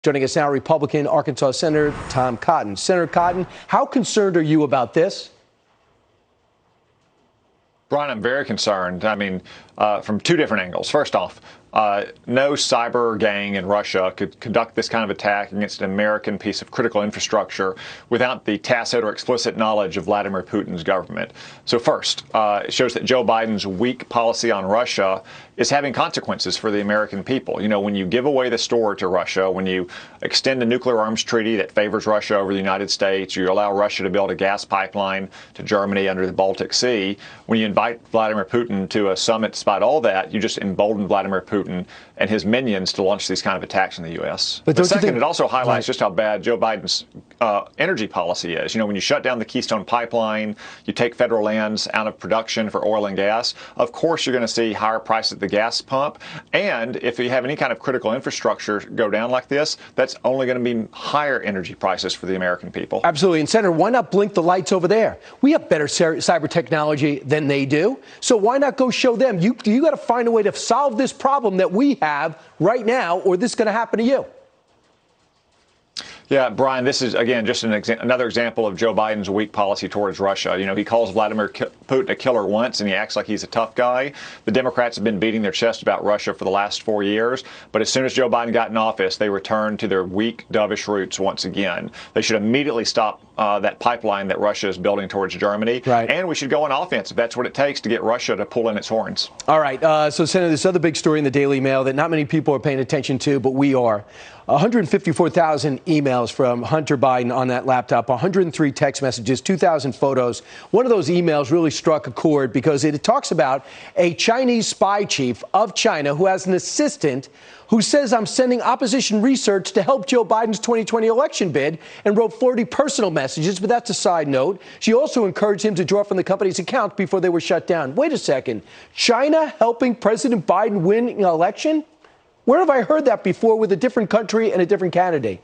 Joining us now, Republican Arkansas Senator Tom Cotton. Senator Cotton, how concerned are you about this? Brian, I'm very concerned. I mean, from two different angles. First off, no cyber gang in Russia could conduct this kind of attack against an American piece of critical infrastructure without the tacit or explicit knowledge of Vladimir Putin's government. So first, it shows that Joe Biden's weak policy on Russia is having consequences for the American people. You know, when you give away the store to Russia, when you extend a nuclear arms treaty that favors Russia over the United States, you allow Russia to build a gas pipeline to Germany under the Baltic Sea, when you invite Vladimir Putin to a summit despite all that, you just embolden Vladimir Putin and his minions to launch these kind of attacks in the U.S. But second, it also highlights just how bad Joe Biden's energy policy is. You know, when you shut down the Keystone Pipeline, you take federal lands out of production for oil and gas, of course you're going to see higher prices at the gas pump. And if you have any kind of critical infrastructure go down like this, that's only going to be higher energy prices for the American people. Absolutely. And Senator, why not blink the lights over there? We have better cyber technology than they do. So why not go show them? You got to find a way to solve this problem that we have right now, or this is going to happen to you. Yeah, Brian, this is, again, just another example of Joe Biden's weak policy towards Russia. You know, he calls Vladimir Putin a killer once, and he acts like he's a tough guy. The Democrats have been beating their chest about Russia for the last 4 years. But as soon as Joe Biden got in office, they returned to their weak, dovish roots once again. They should immediately stop that pipeline that Russia is building towards Germany. Right. And we should go on offense if that's what it takes to get Russia to pull in its horns. All right. So, Senator, this other big story in the Daily Mail that not many people are paying attention to, but we are. 154,000 emails from Hunter Biden on that laptop, 103 text messages, 2,000 photos. One of those emails really struck a chord because it talks about a Chinese spy chief of China who has an assistant who says, I'm sending opposition research to help Joe Biden's 2020 election bid, and wrote 40 personal messages, but that's a side note. She also encouraged him to draw from the company's account before they were shut down. Wait a second. China helping President Biden win an election? Where have I heard that before with a different country and a different candidate?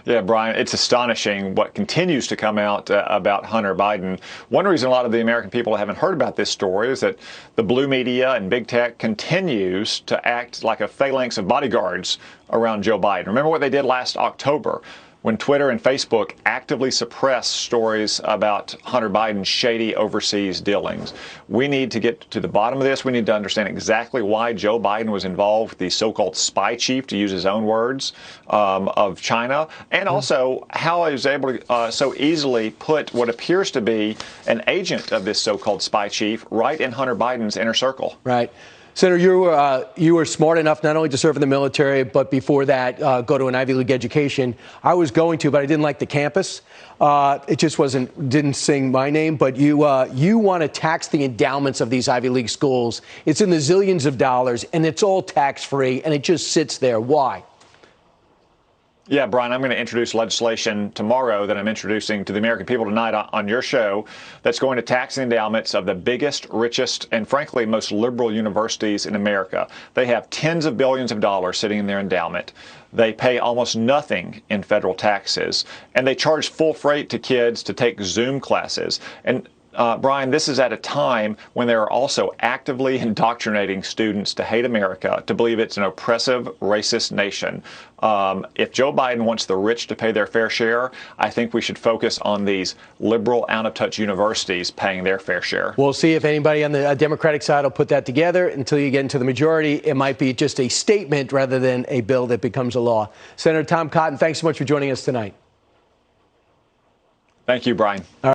Yeah, Brian, it's astonishing what continues to come out about Hunter Biden. One reason a lot of the American people haven't heard about this story is that the blue media and big tech continues to act like a phalanx of bodyguards around Joe Biden. Remember what they did last October when Twitter and Facebook actively suppressed stories about Hunter Biden's shady overseas dealings. We need to get to the bottom of this. We need to understand exactly why Joe Biden was involved with the so-called spy chief, to use his own words, of China, and also how he was able to so easily put what appears to be an agent of this so-called spy chief right in Hunter Biden's inner circle. Right. Senator, you were smart enough not only to serve in the military, but before that, go to an Ivy League education. I was going to, but I didn't like the campus. It just didn't sing my name. But you want to tax the endowments of these Ivy League schools. It's in the zillions of dollars, and it's all tax-free, and it just sits there. Why? Yeah, Brian, I'm going to introduce legislation tomorrow that I'm introducing to the American people tonight on your show that's going to tax the endowments of the biggest, richest, and frankly, most liberal universities in America. They have tens of billions of dollars sitting in their endowment. They pay almost nothing in federal taxes, and they charge full freight to kids to take Zoom classes. And Brian, this is at a time when they are also actively indoctrinating students to hate America, to believe it's an oppressive, racist nation. If Joe Biden wants the rich to pay their fair share, I think we should focus on these liberal, out-of-touch universities paying their fair share. We'll see if anybody on the Democratic side will put that together. Until you get into the majority, it might be just a statement rather than a bill that becomes a law. Senator Tom Cotton, thanks so much for joining us tonight. Thank you, Brian.